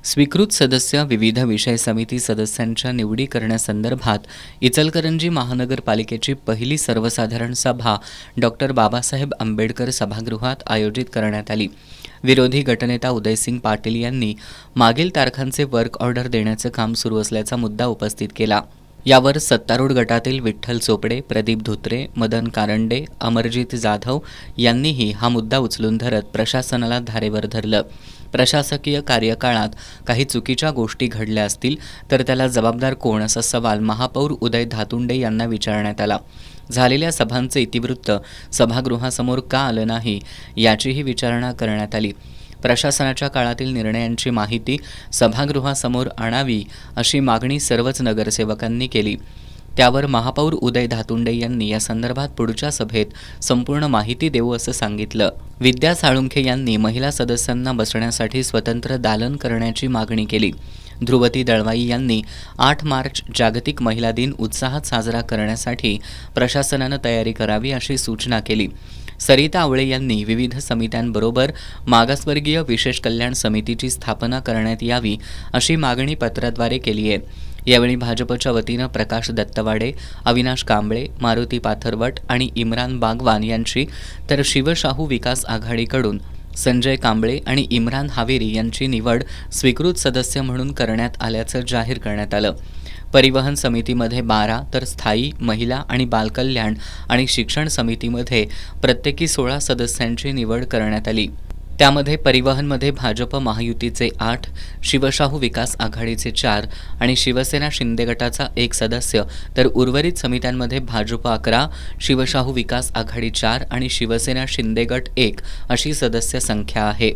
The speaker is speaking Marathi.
स्वीकृत सदस्य विविध विषय समिती सदस्यांच्या निवडी करण्यासंदर्भात इचलकरंजी महानगरपालिकेची पहिली सर्वसाधारण सभा डॉक्टर बाबासाहेब आंबेडकर सभागृहात आयोजित करण्यात आली। विरोधी गटनेता उदयसिंग पाटील यांनी मागील तारखांचे वर्क ऑर्डर देण्याचे काम सुरू असल्याचा मुद्दा उपस्थित केला। यावर सत्तारूढ गटातील विठ्ठल चोपडे, प्रदीप धोत्रे, मदन कारंडे, अमरजीत जाधव यांनीही हा मुद्दा उचलून धरत प्रशासनाला धारेवर धरलं। प्रशासकीय कार्यकाळात काही चुकीच्या गोष्टी घडल्या असतील तर त्याला जबाबदार कोण असा सवाल महापौर उदय धातुंडे यांना विचारण्यात आला। झालेल्या सभांचे इतिवृत्त सभागृहासमोर का आलं नाही याचीही विचारणा करण्यात आली। प्रशासनाच्या काळातील निर्णयांची माहिती सभागृहासमोर आणावी अशी मागणी सर्वच नगरसेवकांनी केली। त्यावर महापौर उदय धातुंडे यांनी या संदर्भात पुढच्या सभेत संपूर्ण माहिती देऊ असं सांगितलं। विद्या साळुंखे यांनी महिला सदस्यांना बसण्यासाठी स्वतंत्र दालन करण्याची मागणी केली। ध्रुवती दळवाई यांनी 8 मार्च जागतिक महिला दिन उत्साहात साजरा करण्यासाठी प्रशासनानं तयारी करावी अशी सूचना केली। सरिता आवळे यांनी विविध समित्यांबरोबर मागासवर्गीय विशेष कल्याण समितीची स्थापना करण्यात यावी अशी मागणी पत्राद्वारे केली आहे। यावेळी भाजपच्या वतीनं प्रकाश दत्तवाडे, अविनाश कांबळे, मारुती पाथरवट आणि इम्रान बागवान यांची, तर शिवशाहू विकास आघाडीकडून संजय कांबळे आणि इम्रान हावेरी यांची निवड स्वीकृत सदस्य म्हणून करण्यात आल्याचं जाहीर करण्यात आलं। परिवहन समितीमध्ये 12 तर स्थायी महिला आणि बालकल्याण आणि शिक्षण समितीमध्ये प्रत्येकी 16 सदस्यांची निवड करण्यात आली। त्यामध्ये परिवहनमध्ये भाजप महायुतीचे 8, शिवशाहू विकास आघाडीचे 4 आणि शिवसेना शिंदे गटाचा 1 सदस्य, तर उर्वरित समित्यांमध्ये भाजप 11, शिवशाहू विकास आघाडी 4 आणि शिवसेना शिंदे गट 1 अशी सदस्य संख्या आहे।